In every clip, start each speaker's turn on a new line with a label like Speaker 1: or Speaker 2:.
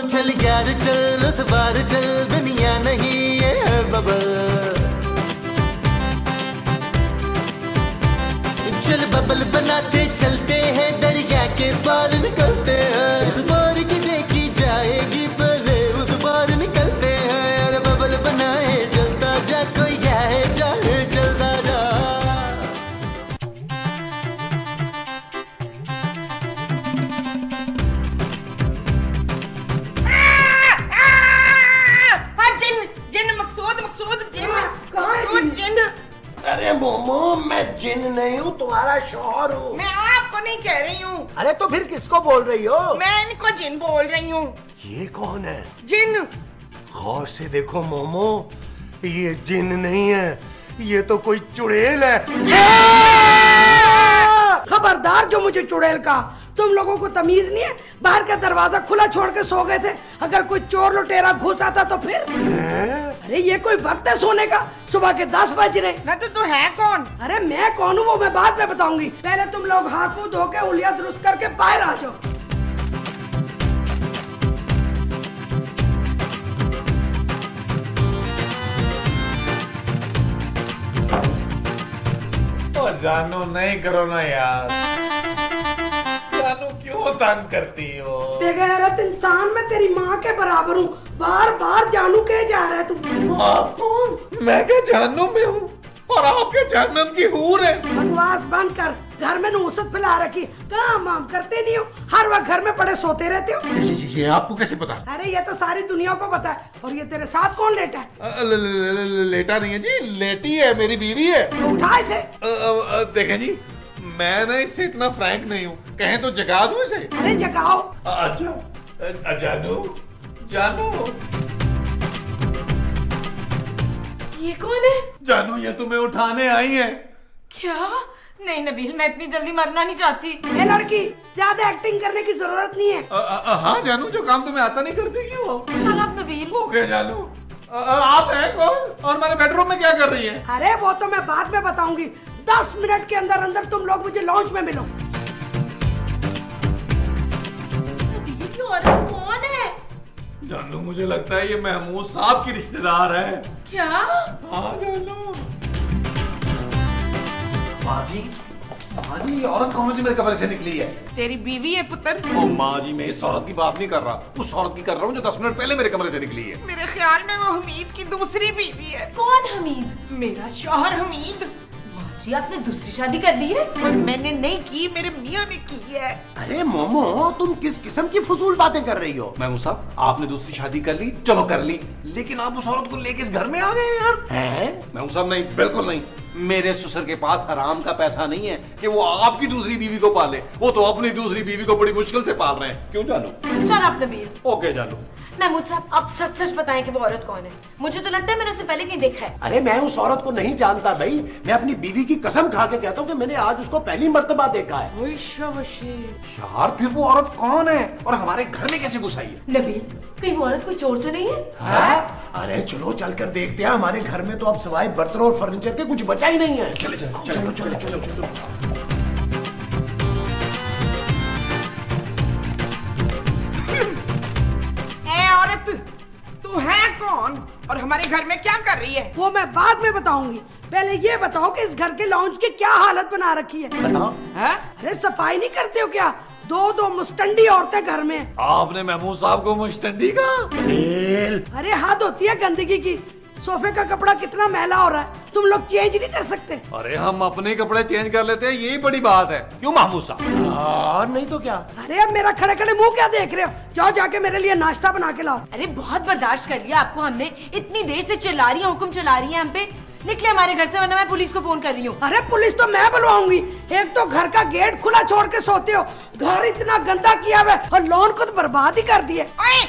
Speaker 1: चल यार चल उस बार चल, दुनिया नहीं ये है बबल। चल बबल बनाते चलते हैं, दरिया के पार निकलते हैं। इस बार की देखी जाएगी पहले उस बार निकलते हैं। यार बबल बनाए जलता जा, कोई जाए जाए जलता जा।
Speaker 2: अरे मोमो, मैं जिन नहीं हूँ, तुम्हारा शौहर हूँ।
Speaker 3: मैं आपको नहीं कह रही हूँ।
Speaker 2: अरे तो फिर किसको बोल रही हो?
Speaker 3: मैं इनको जिन बोल रही हूँ।
Speaker 2: ये कौन है?
Speaker 3: जिन।
Speaker 2: गौर से देखो मोमो, ये जिन नहीं है, ये तो कोई चुड़ैल है।
Speaker 4: खबरदार जो मुझे चुड़ैल का। तुम लोगों को तमीज नहीं है? बाहर का दरवाजा खुला छोड़ के सो गए थे, अगर कोई चोर लुटेरा घुस आता तो फिर? अरे ये कोई वक्त है सोने का? सुबह के 10 बज रहे।
Speaker 3: ना तो तू है कौन?
Speaker 4: अरे मैं कौन हूँ वो मैं बाद में बताऊंगी, पहले तुम लोग हाथ मुंह धो के उलिया दुरुस्त करके बाहर आ जाओ।
Speaker 5: जानू नहीं करो ना यार, जानू क्यों तंग करती हो?
Speaker 4: बेगैरत इंसान, मैं तेरी माँ के बराबर हूँ, बार बार जानू कहे जा रहा है तू।
Speaker 5: आप कौन? मैं क्या जहन्नुम में हूँ और आप क्या जहन्नुम की हूर है?
Speaker 4: बकवास बंद कर, घर में नूसत फैला रखी, काम वाम करते नहीं हो, हर वक्त घर में पड़े सोते रहते हो।
Speaker 5: ये आपको कैसे पता?
Speaker 4: अरे ये तो सारी दुनिया को पता है। और ये तेरे साथ कौन लेटा है?
Speaker 5: लेटा नहीं है जी, लेटी है, मेरी बीवी है।
Speaker 4: तो उठा इसे।
Speaker 5: देखें जी, मैं ना इससे इतना फ्रैंक नहीं हूँ, कहें तो जगा दूं इसे।
Speaker 4: अरे जगाओ।
Speaker 5: अच्छा जानू, जानू
Speaker 6: ये कौन है?
Speaker 5: जानू ये तुम्हें उठाने आई है।
Speaker 6: क्या? नहीं नबील, मैं इतनी जल्दी मरना नहीं चाहती।
Speaker 4: ए लड़की, ज्यादा एक्टिंग करने की जरूरत नहीं है।
Speaker 5: हाँ जानू, जो काम तुम्हें आता नहीं करते क्यों हो?
Speaker 6: चल आप नबील।
Speaker 5: ओके जानू, आप हैं कौन और हमारे बेडरूम में क्या कर रही है?
Speaker 4: अरे वो तो मैं बाद में बताऊंगी, 10 मिनट के अंदर अंदर तुम लोग मुझे लॉन्च में मिलो।
Speaker 6: नबील ये औरत कौन है?
Speaker 5: जानू मुझे लगता है ये महमूद साहब की रिश्तेदार है।
Speaker 6: क्या?
Speaker 5: हाँ जानू।
Speaker 7: माँ जी, ये औरत कौन है जो मेरे कमरे से निकली है?
Speaker 3: तेरी बीवी है पुत्र।
Speaker 7: ओ माँ जी, मैं इस औरत की बात नहीं कर रहा, उस औरत की कर रहा हूँ जो 10 मिनट पहले मेरे कमरे से निकली है।
Speaker 3: मेरे ख्याल में वो हमीद की दूसरी बीवी है।
Speaker 6: कौन हमीद?
Speaker 3: मेरा शौहर हमीद।
Speaker 6: जी आपने दूसरी शादी कर ली है?
Speaker 3: और मैंने नहीं की, मेरे मियाँ ने की है।
Speaker 2: अरे मोमो, तुम किस किस्म की फजूल बातें कर रही हो?
Speaker 7: महमूद साहब, आपने दूसरी शादी कर ली, चलो कर ली, लेकिन आप उस औरत को लेके इस घर में आ गए यार।
Speaker 2: हैं?
Speaker 7: महमूद साहब नहीं, बिल्कुल नहीं। मेरे ससुर के पास हराम का पैसा नहीं है कि वो आपकी दूसरी बीवी को पाले, वो तो अपनी दूसरी बीवी को बड़ी मुश्किल से पाल रहे हैं। क्यों जानू?
Speaker 6: चल आप नबील।
Speaker 7: ओके जानू।
Speaker 6: महमूद साहब आप सच सच बताएं कि वो औरत कौन है, मुझे तो लगता है मैंने उसे पहले कहीं देखा है।
Speaker 2: अरे मैं उस औरत को नहीं जानता भाई, मैं अपनी बीवी की कसम खा के कहता हूँ कि मैंने आज उसको पहली मर्तबा देखा है।
Speaker 7: यार फिर वो औरत कौन है और हमारे घर में कैसे घुस आई है?
Speaker 6: नबील, कहीं वो औरत कोई चोर तो नहीं है?
Speaker 2: हाँ? अरे चलो चलकर देखते हैं, हमारे घर में तो अब सिवाय बर्तन और फर्नीचर के कुछ बचा ही नहीं है।
Speaker 7: चले चले
Speaker 2: चलो चलो चलो चलो।
Speaker 3: ए औरत, तू है कौन और हमारे घर में क्या कर रही है?
Speaker 4: वो मैं बाद में बताऊंगी, पहले ये बताओ कि इस घर के लॉन्च की क्या हालत बना रखी है।
Speaker 2: बताओ।
Speaker 4: अरे सफाई नहीं करते हो क्या? दो मुस्टंडी औरतें घर में।
Speaker 5: आपने महमूद साहब को मुश्तंडी का?
Speaker 4: अरे हद होती है गंदगी की। सोफे का कपड़ा कितना मैला हो रहा है, तुम लोग चेंज नहीं कर सकते?
Speaker 5: अरे हम अपने कपड़े चेंज कर लेते हैं, यही बड़ी बात है। क्यों महमूद साहब?
Speaker 2: और नहीं तो क्या।
Speaker 4: अरे अब मेरा खड़े खड़े मुंह क्या देख रहे हो? जाओ जाके मेरे लिए नाश्ता बना के लाओ।
Speaker 6: अरे बहुत बर्दाश्त कर लिया आपको हमने, इतनी देर से चिल्ला रही है, हुक्म चला रही है हम पे। निकले हमारे घर से वरना मैं पुलिस को फोन कर रही हूँ।
Speaker 4: अरे पुलिस तो मैं बुलवाऊंगी, एक तो घर का गेट खुला छोड़ के सोते हो, घर इतना गंदा किया हुआ है और लॉन को तो बर्बाद ही कर दिए।
Speaker 3: ओए,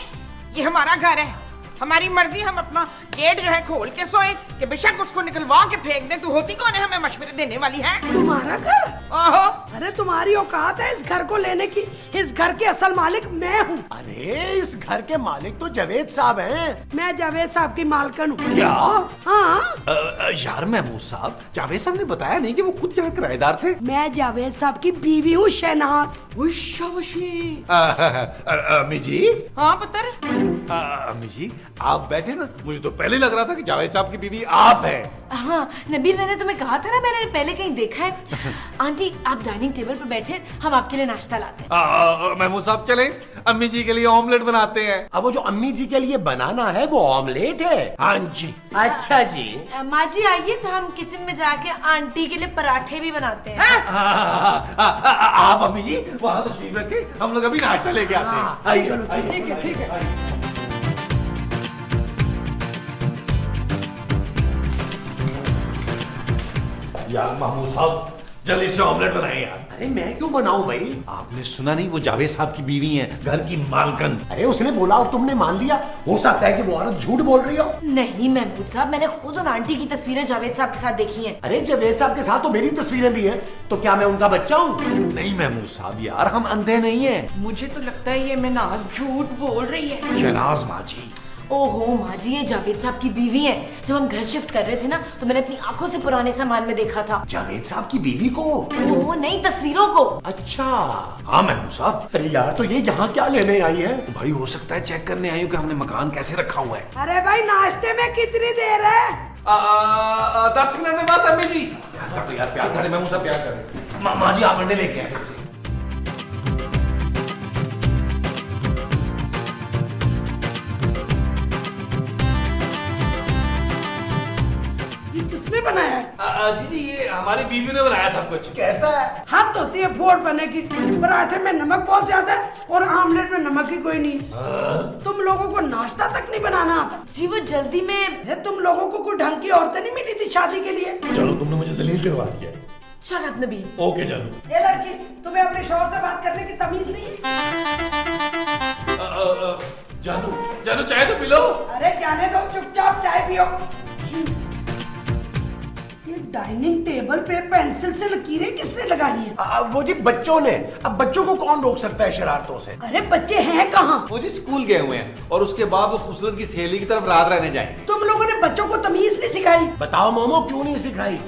Speaker 3: ये हमारा घर है, हमारी मर्जी, हम अपना गेट जो है खोल के सोए कि बेशक उसको निकलवा के फेंक दे। तू होती कौन है हमें मशवरे देने वाली है?
Speaker 4: तुम्हारा घर?
Speaker 3: आहो,
Speaker 4: अरे तुम्हारी औकात है इस घर को लेने की? इस घर के असल मालिक मैं हूँ।
Speaker 2: अरे इस घर के मालिक तो जावेद साहब हैं।
Speaker 4: मैं जावेद साहब की मालकन हूँ।
Speaker 7: क्या?
Speaker 4: हाँ,
Speaker 7: यार महमूद साहब, जावेद साहब ने बताया नहीं कि वो खुद यहाँ किराएदार थे।
Speaker 4: मैं जावेद साहब की बीवी हूँ शहनाज।
Speaker 7: अम्मी जी।
Speaker 3: हाँ पुत्र,
Speaker 7: अम्मी जी आप बैठे ना, मुझे तो पहले लग रहा था कि जावेद साहब की बीवी आप हैं।
Speaker 6: हाँ नबील, मैंने तुम्हें कहा था ना, मैंने पहले कहीं देखा है। आंटी आप डाइनिंग टेबल पर बैठे, हम आपके लिए नाश्ता लाते हैं।
Speaker 7: महमूद साहब चलें, अम्मी जी के लिए ऑमलेट बनाते हैं।
Speaker 2: अब वो जो अम्मी जी के लिए बनाना है वो ऑमलेट है।
Speaker 7: हाँ जी।
Speaker 2: अच्छा जी।
Speaker 6: माँ जी आइए, हम किचन में जाके आंटी के लिए पराठे भी बनाते हैं।
Speaker 7: आप अम्मी जी वहाँ तशरीफ रखे, हम लोग अभी नाश्ता लेके आते हैं। आइए,
Speaker 2: चलो
Speaker 7: आइए,
Speaker 2: ठीक है, ठीक है।
Speaker 7: यार महमूद साहब जल्दी से ऑमलेट बनाएं यार।
Speaker 2: अरे मैं क्यों बनाऊं भाई?
Speaker 7: आपने सुना नहीं, वो जावेद साहब की बीवी हैं, घर की मालकन।
Speaker 2: अरे उसने बोला और तुमने मान लिया? हो सकता है कि वो औरत झूठ बोल रही हो।
Speaker 6: नहीं महमूद साहब, मैंने खुद उन आंटी की तस्वीरें जावेद साहब के साथ देखी हैं।
Speaker 2: अरे जावेद साहब के साथ तो मेरी तस्वीरें भी हैं, तो क्या मैं उनका बच्चा हूँ?
Speaker 7: नहीं महमूद साहब यार, हम अंधे नहीं हैं।
Speaker 3: मुझे तो लगता है ये मिनाज झूठ बोल रही है।
Speaker 7: शहनाज माँ जी।
Speaker 6: ओहो माँ जी, ये जावेद साहब की बीवी है। जब हम घर शिफ्ट कर रहे थे ना, तो मैंने अपनी आंखों से पुराने सामान में देखा था।
Speaker 2: जावेद साहब की बीवी को?
Speaker 6: ओहो नहीं, तस्वीरों को।
Speaker 2: अच्छा।
Speaker 7: हाँ महमूद साहब।
Speaker 2: अरे यार, तो ये यहाँ क्या लेने आई है?
Speaker 7: भाई हो सकता है चेक करने आई हो कि हमने मकान कैसे रखा हुआ है।
Speaker 4: अरे भाई नाश्ते में कितनी देर है?
Speaker 7: 10 मिनट में बस अम्मी जी। प्याज काटो यार, प्याज काटे महमूद साहब, प्याज काटे। माँ जी आप अंडे लेके आए फिर से।
Speaker 4: ये किसने बनाया है?
Speaker 7: जी जी ये हमारी बीवी ने बनाया सब कुछ।
Speaker 2: कैसा है?
Speaker 4: हद होती है फोड़ बने की। पराठे में नमक बहुत ज्यादा है और आमलेट में नमक ही कोई नहीं है। तुम लोगों को नाश्ता तक नहीं बनाना आता?
Speaker 6: जी वो जल्दी में।
Speaker 4: अरे तुम लोगों को कोई ढंग की औरतें नहीं मिली थी शादी के लिए?
Speaker 2: चलो तुमने मुझे जलील करवा दिया।
Speaker 6: Shut up Nabeel.
Speaker 2: ओके चलो।
Speaker 4: ये लड़की, तुम्हें अपने शौहर से बात करने की तमीज नहीं है?
Speaker 7: जानू जानू चाय तो पी लो।
Speaker 4: अरे जाने दो, चुपचाप चाय पियो। ये डाइनिंग टेबल पे पेंसिल से लकीरें किसने लगाई हैं?
Speaker 2: वो जी बच्चों ने। अब बच्चों को कौन रोक सकता है शरारतों से?
Speaker 4: अरे बच्चे हैं कहाँ?
Speaker 7: वो जी स्कूल गए हुए हैं और उसके बाद वो खूबसूरत की सहेली की तरफ रात रहने जाएंगे।
Speaker 4: तुम लोगों ने बच्चों को तमीज नहीं सिखाई?
Speaker 2: बताओ मोमो, क्यों नहीं सिखाई?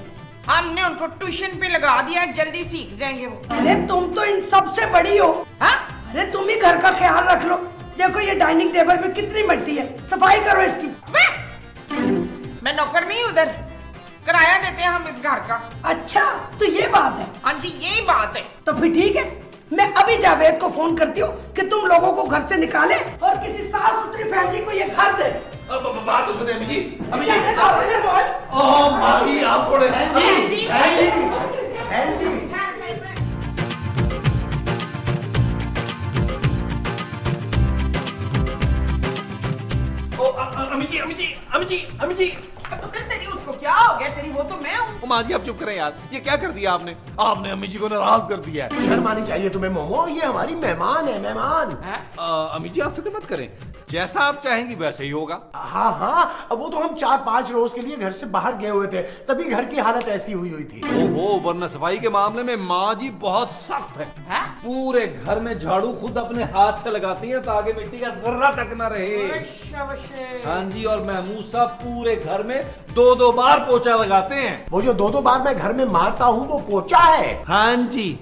Speaker 3: हमने उनको ट्यूशन पे लगा दिया, जल्दी सीख जाएंगे वो।
Speaker 4: अरे तुम तो इन सबसे बड़ी हो।
Speaker 3: हाँ?
Speaker 4: अरे तुम ही घर का ख्याल रख लो। देखो ये डाइनिंग टेबल पे कितनी मिट्टी है, सफाई करो इसकी।
Speaker 3: मैं नौकर नहीं, उधर किराया देते हैं हम इस घर का।
Speaker 4: अच्छा तो ये बात है।
Speaker 3: हाँ जी यही बात है।
Speaker 4: तो फिर ठीक है, मैं अभी जावेद को फोन करती हूँ कि तुम लोगों को घर से निकाले और किसी साफ सुथरी फैमिली को ये घर दे।
Speaker 7: बात तो सुने अम्मी जी। अम्मी जी।
Speaker 4: बोल।
Speaker 7: ओह माँ जी आप थोड़े हैं जी। अम्मी जी।
Speaker 3: पुत्र तेरी उसको क्या हो गया? तेरी वो तो मैं हूँ।
Speaker 7: माँ जी आप चुप करें यार, ये क्या कर दिया आपने? आपने अम्मी जी को नाराज कर दिया है।
Speaker 2: शर्म आनी चाहिए तुम्हें मोमो, ये हमारी मेहमान है, मेहमान।
Speaker 7: अम्मी जी आप फिक्र मत करें, जैसा आप चाहेंगी वैसे ही होगा।
Speaker 2: हाँ हाँ, अब वो तो हम 4-5 रोज के लिए घर से बाहर गए हुए थे, तभी घर की हालत ऐसी हुई थी।
Speaker 7: ओहो, वरना सफाई के मामले में माँ जी बहुत सख्त है। पूरे घर में झाड़ू खुद अपने हाथ से लगाती हैं ताकि मिट्टी का जर्रा तक न रहे। हाँ जी, और महमूद साहब पूरे घर में 2-2 बार पोछा लगाते हैं।
Speaker 2: वो जो 2-2 बार मैं घर में मारता हूँ वो पोछा है।
Speaker 7: हाँ जी,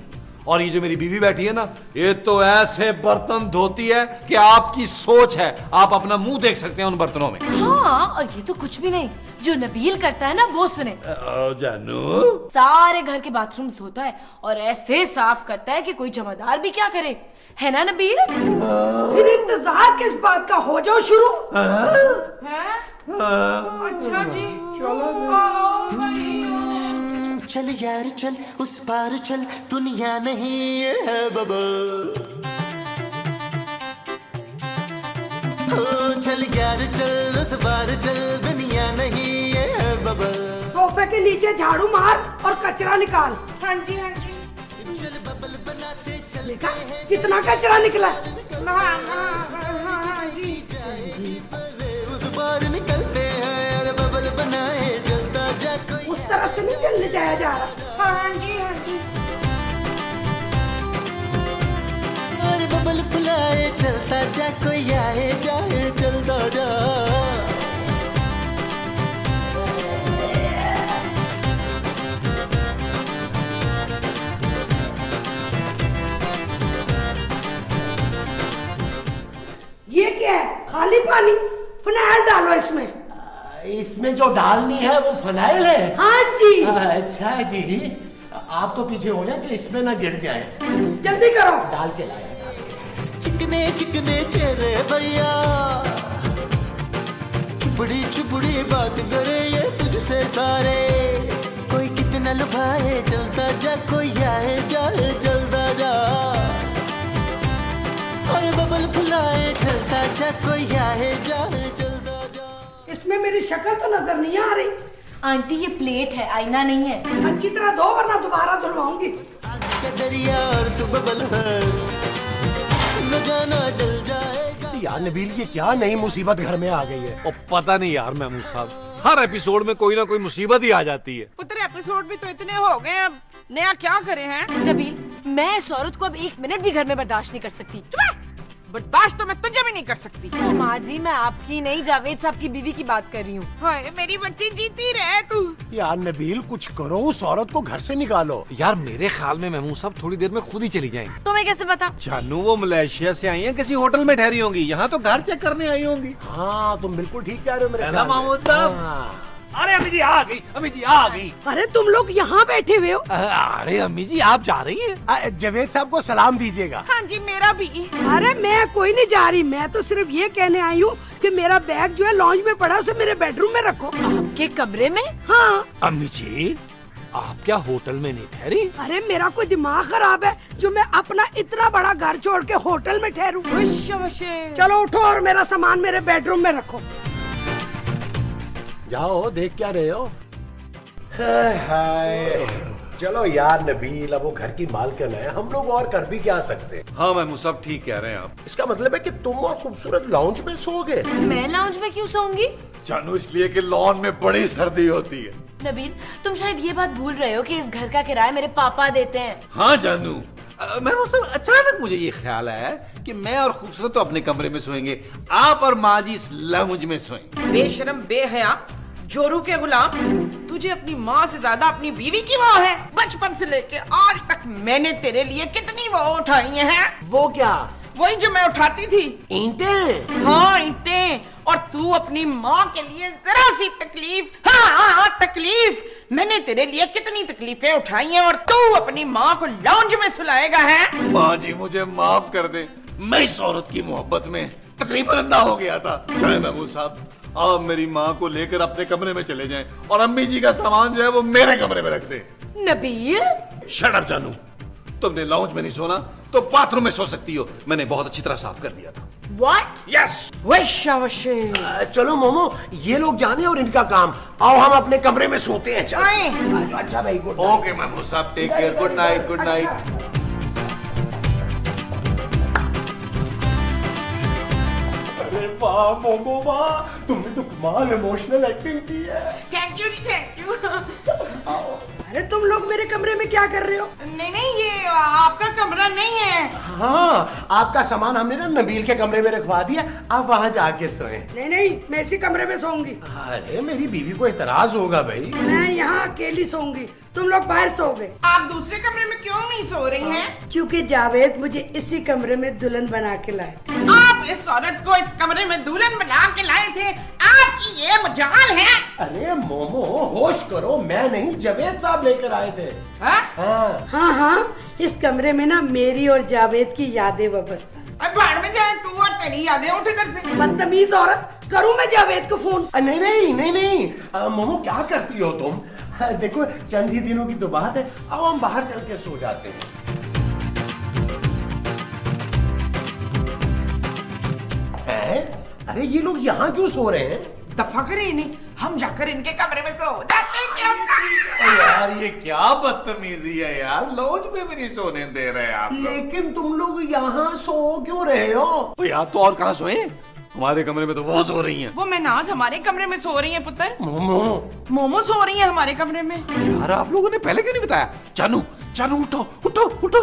Speaker 7: और ये जो मेरी बीवी बैठी है ना, ये तो ऐसे बर्तन धोती है कि आपकी सोच है, आप अपना मुंह देख सकते हैं उन बर्तनों में।
Speaker 6: हाँ, और ये तो कुछ भी नहीं, जो नबील करता है ना वो सुने।
Speaker 7: जानू
Speaker 6: सारे घर के बाथरूम्स धोता है और ऐसे साफ करता है कि कोई जमादार भी क्या करे, है ना नबील?
Speaker 4: फिर इंतजार किस बात का, हो जाओ शुरू।
Speaker 3: अच्छा जी
Speaker 1: चल यार चल, उस पार चल, दुनिया नहीं ये है बबल। चल यार चल, उस पार चल, दुनिया नहीं ये है बबल।
Speaker 4: सोफे के नीचे झाड़ू मार और कचरा निकाल।
Speaker 3: हाँ जी हाँ जी।
Speaker 1: चल बबल बनाते चल,
Speaker 4: देखा कितना कचरा निकला।
Speaker 3: हाँ जी।
Speaker 1: जाएगी पले उस
Speaker 4: जाया जा रहा।
Speaker 3: हाँ जी हाँ जी।
Speaker 1: और बबल फुलाए चलता जा, कोई आए जाए चलता जा।
Speaker 4: ये क्या है? खाली पानी? फिनाइल डालो इसमें।
Speaker 2: इसमें जो डालनी है वो फनाइल है।
Speaker 4: हाँ जी।
Speaker 2: अच्छा जी, आप तो पीछे हो जाए कि इसमें ना गिर जाए।
Speaker 4: जल्दी करो।
Speaker 2: डाल के लाए।
Speaker 1: चिकने चिकने चेहरे भैया, चुपड़ी चुपड़ी बात करे ये तुझसे सारे। कोई कितना लुभाए चलता जा, कोई आए जाए चलता जा। और बबल फुलाए चलता जा, कोई आए जाए चलता जा।
Speaker 4: इसमें मेरी शक्ल तो नजर नहीं आ रही।
Speaker 6: आंटी ये प्लेट है, आईना नहीं है।
Speaker 4: अच्छी तरह धो वरना दोबारा धुलवाऊंगी।
Speaker 1: आग का दरिया और तू बबल भर, न जाना जल जाएगा।
Speaker 2: यार नबील, ये क्या नई मुसीबत घर में आ गई है?
Speaker 7: और पता नहीं यार महमूद साहब, हर एपिसोड में कोई ना कोई मुसीबत ही आ जाती है।
Speaker 3: पुत्र एपिसोड भी तो इतने हो गए, अब नया क्या करे हैं?
Speaker 6: नबील, मैं इस औरत को अब 1 मिनट भी घर में बर्दाश्त नहीं कर सकती।
Speaker 3: बर्दाश्त तो मैं तुझे भी नहीं कर सकती।
Speaker 6: ओ माँ जी, मैं आपकी नहीं जावेद साहब की बीवी की बात कर रही हूँ।
Speaker 3: हाय मेरी बच्ची जीती रहे तू।
Speaker 2: यार नबील, कुछ करो, उस औरत को घर से निकालो।
Speaker 7: यार मेरे ख्याल में महमूद साहब थोड़ी देर में खुद ही चली जाएंगी।
Speaker 6: तुम्हें कैसे पता?
Speaker 7: जानू वो मलेशिया से आई हैं, किसी होटल में ठहरी होंगी, यहाँ तो घर चेक करने आई होंगी।
Speaker 2: हाँ, तुम बिल्कुल ठीक कह रहे हो मेरे
Speaker 7: है ना
Speaker 2: ख्याल में।
Speaker 7: महमूद साहब?
Speaker 2: हाँ।
Speaker 7: अरे अम्मी जी आ गई, अम्मी जी आ गई।
Speaker 4: अरे तुम लोग यहाँ बैठे हुए हो?
Speaker 7: अरे अम्मी जी आप जा रही हैं?
Speaker 2: जावेद साहब को सलाम दीजिएगा।
Speaker 3: हाँ जी मेरा भी।
Speaker 4: अरे मैं कोई नहीं जा रही, मैं तो सिर्फ ये कहने आई हूँ कि मेरा बैग जो है लॉन्ज में पड़ा है, उसे मेरे बेडरूम में रखो।
Speaker 6: आपके कमरे में?
Speaker 4: हाँ।
Speaker 7: अम्मी जी आप क्या होटल में नहीं ठहरी?
Speaker 4: अरे मेरा कोई दिमाग खराब है जो मैं अपना इतना बड़ा घर छोड़ के होटल में ठहरूं? चलो उठो और मेरा सामान मेरे बेडरूम में रखो।
Speaker 2: जाओ, देख क्या रहे हो? हाय, चलो यार नबील, अब वो घर की मालकिन है, हम लोग और कर भी क्या सकते हैं।
Speaker 7: हाँ महमूद साहब ठीक कह रहे हैं आप।
Speaker 2: इसका मतलब है कि तुम और खूबसूरत लाउंज में सोओगे।
Speaker 6: मैं लाउंज में क्यों सोऊंगी?
Speaker 7: जानू इसलिए कि लॉन में बड़ी सर्दी होती है।
Speaker 6: नबील, तुम शायद ये बात भूल रहे हो कि इस घर का किराया मेरे पापा देते हैं।
Speaker 7: हाँ जानू, महमूद साहब अचानक मुझे ये ख्याल आया कि मैं और खूबसूरत तो अपने कमरे में सोएंगे, आप और माँ जी इस लाउंज में सोएंगे।
Speaker 3: बेशरम बेहया जोरू के गुलाम, तुझे अपनी माँ से ज्यादा अपनी बीवी की वाह है। बचपन से लेके आज तक मैंने तेरे लिए कितनी वाह उठाई हैं।
Speaker 2: वो क्या?
Speaker 3: वही जो मैं उठाती थी।
Speaker 2: ईंटें?
Speaker 3: हाँ ईंटें। और तू अपनी माँ के लिए जरा सी तकलीफ, हाँ तकलीफ, मैंने तेरे लिए कितनी तकलीफें उठाई हैं और तू अपनी माँ को लाउंज में सुलाएगा है।
Speaker 7: माँ जी मुझे माफ कर दे, मैं इस औरत की मोहब्बत में तकरीबन अंधा हो गया था। चाहे महमूद साहब आप मेरी माँ को लेकर अपने कमरे में चले जाएं और अम्मी जी का सामान जो है वो मेरे कमरे में रख दे।
Speaker 6: नबील,
Speaker 7: शट अप जानू, तुमने लाउंज में नहीं सोना तो बाथरूम में सो सकती हो, मैंने बहुत अच्छी तरह साफ कर दिया था।
Speaker 6: व्हाट?
Speaker 7: यस।
Speaker 2: चलो मोमो, ये लोग जाने और इनका काम, आओ हम अपने कमरे में सोते हैं। चल। अच्छा भाई, गुड नाइट।
Speaker 7: ओके महमूद साहब, take care, good night, good night.
Speaker 2: अरे वाह मोमो वाह, तुमने तो कमाल इमोशनल एक्टिंग की है।
Speaker 3: Thank you thank you.
Speaker 4: अरे तुम लोग मेरे कमरे में क्या कर रहे हो?
Speaker 3: नहीं ये आपका कमरा नहीं है।
Speaker 2: हाँ, आपका सामान हमने ना नबील के कमरे में रखवा दिया, आप वहाँ जाके सोएं।
Speaker 4: नहीं, मैं इसी कमरे में सोऊंगी।
Speaker 2: अरे मेरी बीवी को इतराज होगा भाई।
Speaker 4: मैं यहाँ अकेली सोऊंगी, तुम लोग बाहर सोओगे।
Speaker 3: आप दूसरे कमरे में क्यों नहीं सो रही हैं?
Speaker 4: क्योंकि जावेद मुझे इसी कमरे में दुल्हन बना के लाए थे।
Speaker 3: आप इस औरत को इस कमरे में दुल्हन बना के लाए थे, आपकी ये मजाल है।
Speaker 2: अरे मोमो होश करो, मैं नहीं जावेद साहब लेकर आए थे।
Speaker 3: हाँ?
Speaker 4: हाँ, इस कमरे में ना मेरी और जावेद की यादें वाबस्ता।
Speaker 3: अब बाहर में जाए तू और तेरी यादें उठ इधर से।
Speaker 4: बदतमीज औरत, करूँ मैं जावेद को फोन?
Speaker 2: नहीं, मोमो क्या करती हो तुम? देखो चंद ही दिनों की तो बात है, अब हम बाहर चल के सो जाते हैं। अरे ये लोग यहाँ क्यों सो रहे हैं?
Speaker 3: दफा करे इन्हें, हम जाकर इनके कमरे में सो जाते हैं।
Speaker 7: यार ये क्या बदतमीजी है यार, लॉज में भी नहीं सोने दे रहे आप लोग।
Speaker 2: लेकिन तुम लोग यहाँ सो क्यों रहे हो?
Speaker 7: तो यार तो और कहाँ सोए? हमारे कमरे में तो वो सो रही हैं।
Speaker 3: वो महनाज हमारे कमरे में सो रही है पुत्र।
Speaker 2: मोमो
Speaker 3: मोमो सो रही है हमारे कमरे में।
Speaker 7: यार आप लोगों ने पहले क्यों नहीं बताया? जानू जानू उठो उठो उठो।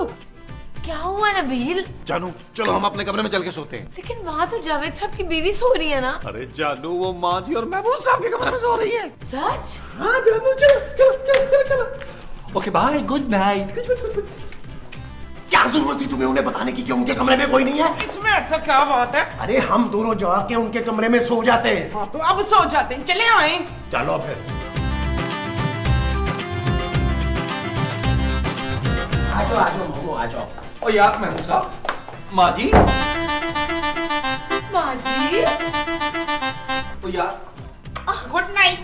Speaker 6: क्या हुआ नबील?
Speaker 7: जानू चलो हम अपने कमरे में चल के सोते हैं।
Speaker 6: लेकिन वहाँ तो जावेद साहब की बीवी सो रही है ना।
Speaker 7: अरे जानू वो माँ जी और महमूद साहब के कमरे में सो रही है।
Speaker 6: सच?
Speaker 7: हाँ जानू चलो चलो चलो चलो चलो। Okay bye good night.
Speaker 2: क्या जरूरत थी तुम्हें उन्हें बताने की कि उनके कमरे में कोई नहीं है?
Speaker 3: इसमें ऐसा क्या बात है?
Speaker 2: अरे हम दोनों जाके उनके कमरे में सो जाते हैं।
Speaker 3: हाँ तो अब सो जाते हैं, चले आए।
Speaker 2: चलो फिर आ जाओ मोमो आ जाओ।
Speaker 7: ओ यार महमूद साहब, माँ जी।
Speaker 6: माँ जी।
Speaker 7: ओ यार,
Speaker 3: गुड नाइट।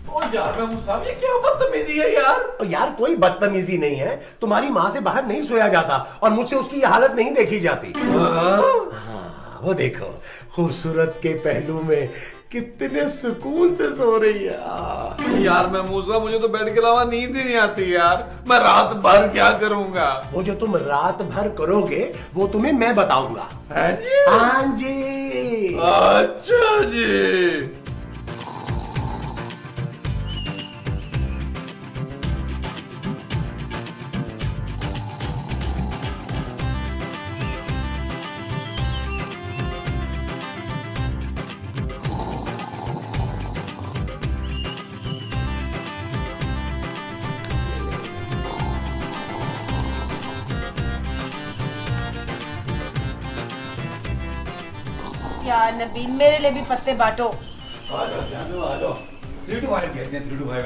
Speaker 7: ओ यार महमूद साहब ये क्या बदतमीजी है यार।
Speaker 2: और यार कोई बदतमीजी नहीं है, तुम्हारी माँ से बाहर नहीं सोया जाता और मुझसे उसकी ये हालत नहीं देखी जाती। हाँ, वो देखो खूबसूरत के पहलू में कितने सुकून से सो रही है।
Speaker 7: यार महमूद साहब मुझे तो बेड के अलावा नींद ही नहीं आती यार। मैं रात भर क्या करूंगा?
Speaker 2: वो जो तुम रात भर करोगे वो तुम्हें मैं बताऊंगा।
Speaker 7: हाँ जी।
Speaker 2: हाँ जी।
Speaker 7: अच्छा जी।
Speaker 6: यार नबील मेरे लिए भी पत्ते बांटो।
Speaker 7: आ जाओ जानू आ जाओ। लूडो भाई खेलते हैं, लूडो भाई।
Speaker 2: चलो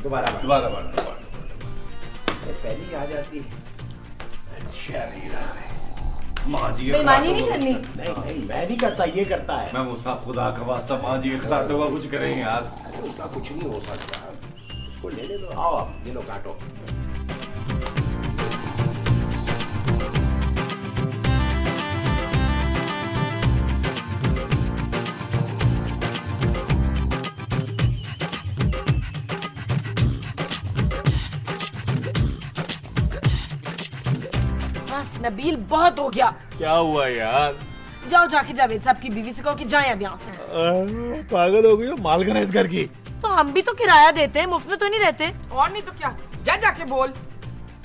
Speaker 2: दोबारा
Speaker 7: दोबारा।
Speaker 2: पहली आ जाती। अच्छा
Speaker 7: माँ जी
Speaker 6: बेईमानी नहीं करनी।
Speaker 2: नहीं मैं नहीं करता, ये करता है।
Speaker 7: मैं मुझसे खुदा का वास्ता माँ जी के खिलाते हुआ कुछ करें यार।
Speaker 2: अरे उसका कुछ नहीं हो सकता, उसको लेने दो। आओ आप ये लो काटो।
Speaker 6: बस नबील बहुत हो गया।
Speaker 7: क्या हुआ यार?
Speaker 6: जाओ जाके जावेद साहब की बीवी से कहो कि जाए अब यहाँ से।
Speaker 7: पागल हो गई हो, मालकिन है इस घर की।
Speaker 6: तो हम भी तो किराया देते हैं, मुफ्त में तो नहीं रहते।
Speaker 3: और नहीं तो क्या, जा जाके बोल।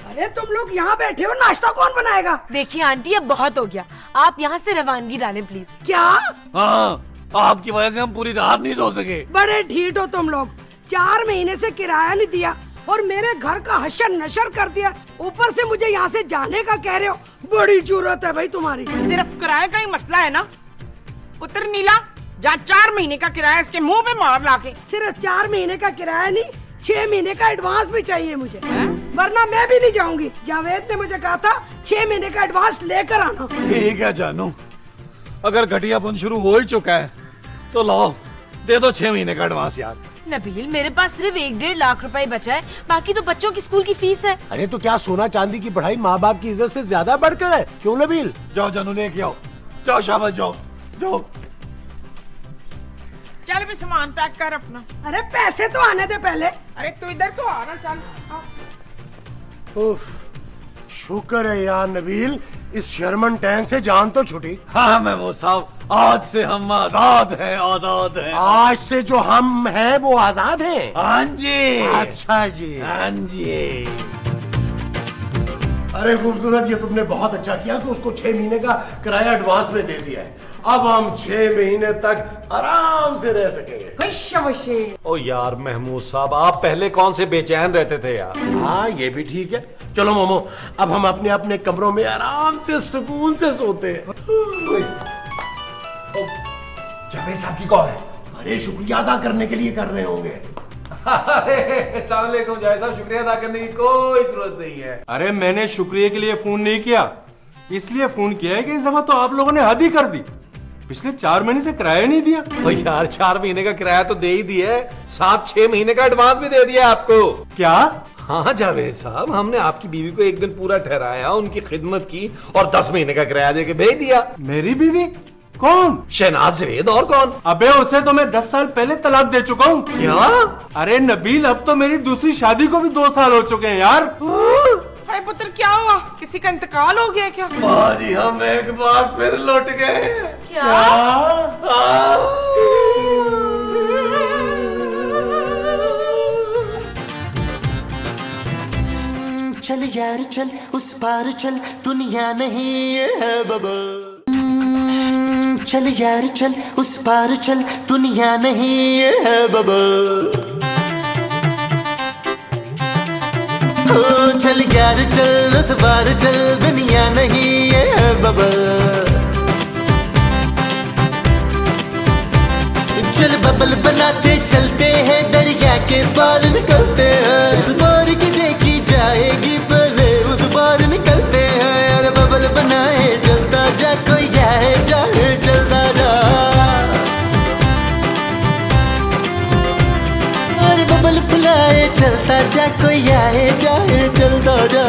Speaker 4: अरे तुम लोग यहाँ बैठे हो, नाश्ता कौन बनाएगा?
Speaker 6: देखिए आंटी अब बहुत हो गया, आप यहाँ से रवानगी डालें प्लीज।
Speaker 4: क्या?
Speaker 7: हाँ आपकी वजह से हम पूरी रात नहीं सो सके।
Speaker 4: बड़े ढीठ हो तुम लोग। 4 महीने से किराया नहीं दिया और मेरे घर का हशर नशर कर दिया, ऊपर से मुझे यहाँ से जाने का कह रहे हो। बड़ी जरूरत है भाई तुम्हारी।
Speaker 3: सिर्फ किराए का ही मसला है ना पुत्र नीला? जा 4 महीने का किराया इसके मुंह पे मार लाके।
Speaker 4: सिर्फ 4 महीने का किराया नहीं, 6 महीने का एडवांस भी चाहिए मुझे, वरना मैं भी नहीं जाऊंगी। जावेद ने मुझे कहा था 6 महीने का एडवांस लेकर आना।
Speaker 7: ठीक है जानू, अगर घटियापन शुरू हो ही चुका है तो लाओ दे दो 6 महीने का एडवांस यार।
Speaker 6: नबील मेरे पास सिर्फ 1-1.5 लाख रुपए बचा है, बाकी तो बच्चों की स्कूल की फीस है।
Speaker 2: अरे तो क्या सोना चांदी की पढ़ाई माँ बाप की इज्जत से ज्यादा बढ़कर है? क्यों नबील?
Speaker 7: जाओ जानू लेके आओ, जाओ शाबाश जाओ जाओ।
Speaker 3: चल भी सामान पैक कर अपना।
Speaker 4: अरे पैसे तो आने दे पहले।
Speaker 3: अरे तू इधर तो आ ना, चल आ।
Speaker 2: उफ, शुक्र है यार नबील, इस शर्मन टैंक से जान तो छुटी।
Speaker 7: हाँ महमूद साहब, आज से हम आजाद हैं, आजाद हैं।
Speaker 2: आज से जो हम हैं वो आजाद हैं।
Speaker 7: हाँ जी।
Speaker 2: अच्छा जी।
Speaker 7: हाँ जी।
Speaker 2: अरे खूबसूरत, ये तुमने बहुत अच्छा किया कि उसको 6 महीने का किराया एडवांस में दे दिया है। अब हम 6 महीने तक आराम से रह सकेंगे।
Speaker 7: ओ यार महमूद साहब, आप पहले कौन से बेचैन रहते थे यार।
Speaker 2: हाँ ये भी ठीक है। चलो मोमो, अब हम अपने अपने कमरों में आराम से सुकून से सोते हैं।
Speaker 7: जावेद साहब की कॉल है।
Speaker 2: अरे शुक्रिया अदा करने के लिए कर रहे होंगे।
Speaker 7: अस्सलाम वालेकुम जावेद साहब, शुक्रिया अदा करने की कोई जरूरत नहीं है।
Speaker 8: अरे मैंने शुक्रिया के लिए फोन नहीं किया, इसलिए फोन किया है कि इस दफा तो आप लोगों ने हद ही कर दी। पिछले 4 महीने से किराया नहीं दिया।
Speaker 7: ओ यार 4 महीने का किराया तो दे ही दिया है, साथ 6 महीने का एडवांस भी दे दिया आपको।
Speaker 8: क्या?
Speaker 7: हाँ जावेद साहब, हमने आपकी बीवी को एक दिन पूरा ठहराया, उनकी खिदमत की और 10 महीने का किराया देके भेज दिया।
Speaker 8: मेरी बीवी? कौन?
Speaker 7: शहनाज जावेद, और कौन?
Speaker 8: अबे उसे तो मैं 10 साल पहले तलाक दे चुका हूँ।
Speaker 7: क्या?
Speaker 8: अरे नबील, अब तो मेरी दूसरी शादी को भी 2 साल हो चुके हैं यार।
Speaker 3: हाय पुत्र क्या हुआ, किसी का इंतकाल हो गया क्या?
Speaker 7: माँ जी हम एक बार फिर लौट गए।
Speaker 6: क्या?
Speaker 1: चल यार चल उस पार चल, दुनिया नहीं ये है बबल। चल यार चल उस पार चल, दुनिया नहीं ये है बबल। ओ चल यार चल उस पार चल, दुनिया नहीं ये है बबल। चल बबल बनाते चलते हैं, दरिया के पार निकलते हैं। इस बार की देखी जाएगी पहले उस बार निकलते हैं। अरे बबल बनाए जलता जा, कोई जाए जाए जलता जा। अरे बबल बुलाए चलता जा, कोई आए जाए जलता जा।